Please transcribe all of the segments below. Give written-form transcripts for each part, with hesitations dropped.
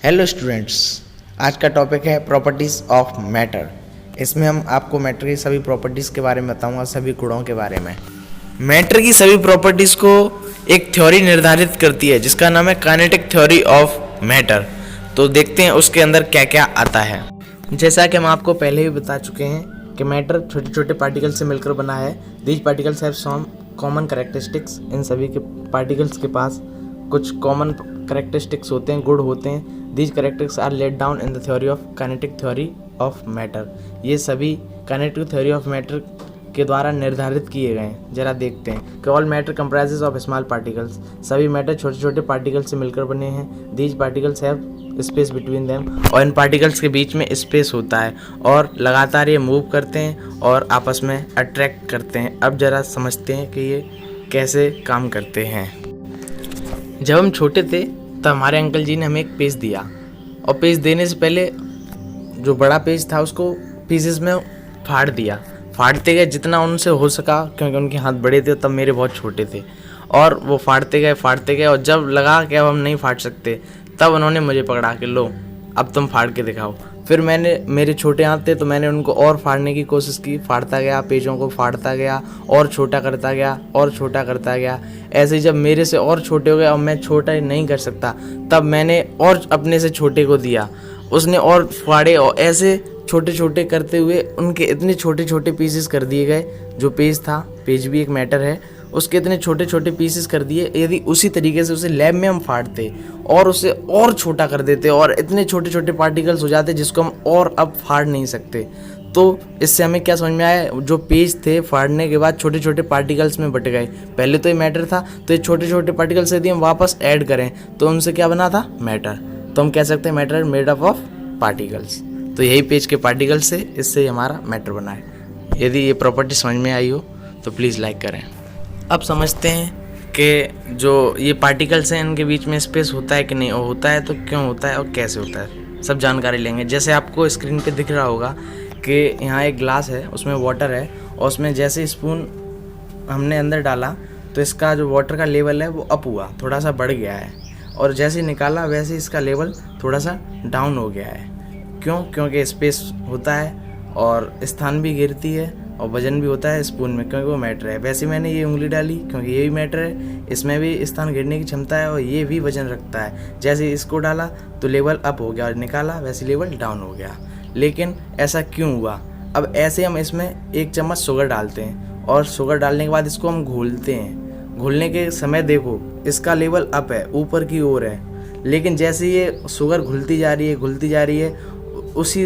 Hello students, आज का topic है प्रॉपर्टीज़ ऑफ मैटर। इसमें हम आपको मैटर की सभी प्रॉपर्टीज़ के बारे में बताऊंगा, सभी गुणों के बारे में। मैटर की सभी प्रॉपर्टीज़ को एक थ्योरी निर्धारित करती है जिसका नाम है काइनेटिक थ्योरी ऑफ मैटर। तो देखते हैं उसके अंदर क्या क्या आता है। जैसा कि हम आपको पहले भी बता चुके हैं कि मैटर छोटे छोटे पार्टिकल से मिलकर बना है। These particles have some common characteristics. इन सभी के पार्टिकल्स के पास कुछ कॉमन कैरेक्टरिस्टिक्स होते हैं, गुण होते हैं। These characteristics are laid down in the theory of kinetic theory of matter. ये सभी काइनेटिक थ्योरी ऑफ मैटर के द्वारा निर्धारित किए गए हैं। जरा देखते हैं कि all matter comprises of small particles. सभी मैटर छोटे छोटे पार्टिकल्स से मिलकर बने हैं। These particles have space between them. और इन पार्टिकल्स के बीच में स्पेस होता है और लगातार ये मूव करते हैं और आपस में अट्रैक्ट करते हैं। अब जरा समझते हैं कि ये कैसे काम करते हैं। जब हम छोटे थे तब हमारे अंकल जी ने हमें एक पेज दिया और पेज देने से पहले जो बड़ा पेज था उसको पीसेस में फाड़ दिया। फाड़ते गए जितना उनसे हो सका, क्योंकि उनके हाथ बड़े थे तब मेरे बहुत छोटे थे, और वो फाड़ते गए और जब लगा कि अब हम नहीं फाड़ सकते तब उन्होंने मुझे पकड़ा के लो अब तुम फाड़ के दिखाओ। फिर मेरे छोटे हाथ थे तो मैंने उनको और फाड़ने की कोशिश की, फाड़ता गया, पेजों को फाड़ता गया और छोटा करता गया और छोटा करता गया। ऐसे ही जब मेरे से और छोटे हो गए और मैं छोटा नहीं कर सकता तब मैंने और अपने से छोटे को दिया, उसने और फाड़े और ऐसे छोटे छोटे करते हुए उनके इतने छोटे छोटे पीसेस कर दिए गए। जो पेज था, पेज भी एक मैटर है, उसके इतने छोटे छोटे पीसेस कर दिए। यदि उसी तरीके से उसे लैब में हम फाड़ते और उसे और छोटा कर देते और इतने छोटे छोटे पार्टिकल्स हो जाते जिसको हम और अब फाड़ नहीं सकते। तो इससे हमें क्या समझ में आया, जो पेज थे फाड़ने के बाद छोटे छोटे पार्टिकल्स में बट गए। पहले तो ये मैटर था, तो ये छोटे छोटे पार्टिकल्स यदि हम वापस ऐड करें तो उनसे क्या बना था, मैटर। तो हम कह सकते हैं matter made up of particles. तो यही पेज के पार्टिकल्स से इससे हमारा मैटर बना है। यदि ये प्रॉपर्टी समझ में आई हो तो प्लीज़ लाइक करें। अब समझते हैं कि जो ये पार्टिकल्स हैं इनके बीच में स्पेस होता है कि नहीं, और होता है तो क्यों होता है और कैसे होता है, सब जानकारी लेंगे। जैसे आपको स्क्रीन पे दिख रहा होगा कि यहाँ एक ग्लास है, उसमें वाटर है, और उसमें जैसे स्पून हमने अंदर डाला तो इसका जो वाटर का लेवल है वो अप हुआ, थोड़ा सा बढ़ गया है, और जैसे निकाला वैसे इसका लेवल थोड़ा सा डाउन हो गया है। क्यों? क्योंकि स्पेस होता है और स्थान भी गिरती है और वजन भी होता है स्पून में, क्योंकि वो मैटर है। वैसे मैंने ये उंगली डाली क्योंकि ये भी मैटर है, इसमें भी स्थान गिरने की क्षमता है और ये भी वजन रखता है। जैसे इसको डाला तो लेवल अप हो गया और निकाला वैसे लेवल डाउन हो गया। लेकिन ऐसा क्यों हुआ? अब ऐसे हम इसमें 1 चम्मच शुगर डालते हैं और शुगर डालने के बाद इसको हम घोलते हैं। घोलने के समय देखो इसका लेवल अप है, ऊपर की ओर है, लेकिन जैसे ये शुगर घुलती जा रही है उसी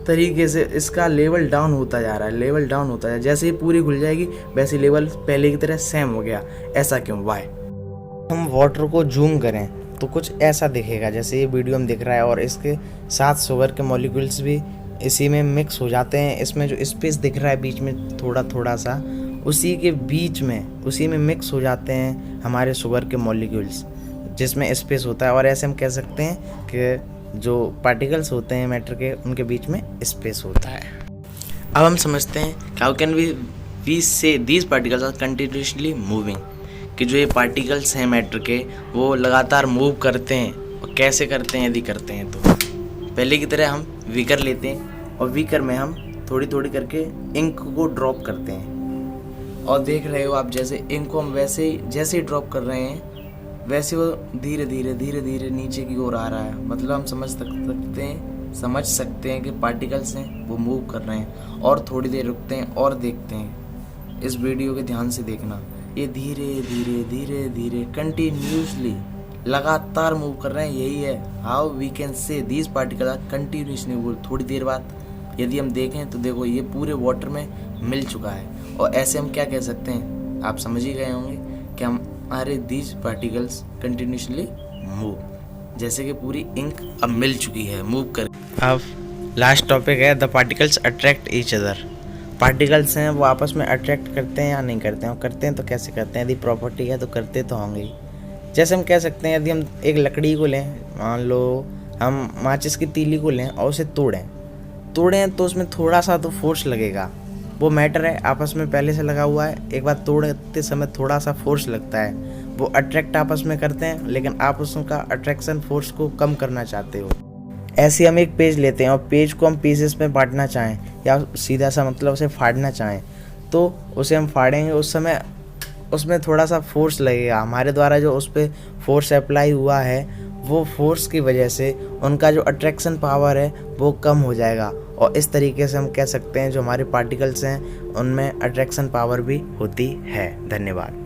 तरीके से इसका लेवल डाउन होता जा रहा है, लेवल डाउन होता है। जैसे ही पूरी घुल जाएगी वैसे लेवल पहले की तरह सेम हो गया। ऐसा क्यों? वाई? हम वाटर को जूम करें तो कुछ ऐसा दिखेगा जैसे ये वीडियो में दिख रहा है, और इसके साथ शुगर के मॉलिक्यूल्स भी इसी में मिक्स हो जाते हैं। इसमें जो स्पेस दिख रहा है बीच में थोड़ा थोड़ा सा, उसी के बीच में उसी में मिक्स हो जाते हैं हमारे शुगर के मॉलिक्यूल्स, जिसमें स्पेस होता है। और ऐसे हम कह सकते हैं कि जो पार्टिकल्स होते हैं मैटर के उनके बीच में स्पेस होता है। अब हम समझते हैं how can we say these particles are continuously moving, कि जो ये पार्टिकल्स हैं मैटर के वो लगातार मूव करते हैं। और कैसे करते हैं? यदि करते हैं तो पहले की तरह हम बीकर लेते हैं और बीकर में हम थोड़ी थोड़ी करके इंक को ड्रॉप करते हैं, और देख रहे हो आप जैसे इंक को हम वैसे ही जैसे ही ड्रॉप कर रहे हैं वैसे वो धीरे धीरे नीचे की ओर आ रहा है। मतलब हम समझ सकते हैं कि पार्टिकल्स हैं वो मूव कर रहे हैं। और थोड़ी देर रुकते हैं और देखते हैं। इस वीडियो के ध्यान से देखना, ये धीरे धीरे कंटिन्यूसली लगातार मूव कर रहे हैं। यही है how we can say these particles are continuously move. थोड़ी देर बाद यदि हम देखें तो देखो ये पूरे वाटर में मिल चुका है। और ऐसे हम क्या कह सकते हैं, आप समझ ही गए होंगे कि हमारे दीज पार्टिकल्स कंटिन्यूसली मूव, जैसे कि पूरी इंक अब मिल चुकी है मूव कर। अब लास्ट टॉपिक है the particles attract each other. Particles हैं वो आपस में अट्रैक्ट करते हैं या नहीं करते हैं? करते हैं तो कैसे करते हैं? यदि प्रॉपर्टी है तो करते तो होंगे ही। जैसे हम कह सकते हैं, यदि हम एक लकड़ी को लें, मान लो हम माचिस की तीली को लें और उसे तोड़ें तो उसमें थोड़ा सा तो फोर्स लगेगा। वो मैटर है, आपस में पहले से लगा हुआ है। एक बार तोड़ते समय थोड़ा सा फोर्स लगता है, वो अट्रैक्ट आपस में करते हैं, लेकिन आप उसका अट्रैक्शन फोर्स को कम करना चाहते हो। ऐसे हम एक पेज लेते हैं और पेज को हम पीसेस में बांटना चाहें या सीधा सा मतलब उसे फाड़ना चाहें, तो उसे हम फाड़ेंगे, उस समय उसमें थोड़ा सा फोर्स लगेगा। हमारे द्वारा जो उस पर फोर्स अप्लाई हुआ है, वो फोर्स की वजह से उनका जो अट्रैक्शन पावर है वो कम हो जाएगा, और इस तरीके से हम कह सकते हैं जो हमारे पार्टिकल्स हैं उनमें अट्रैक्शन पावर भी होती है। धन्यवाद।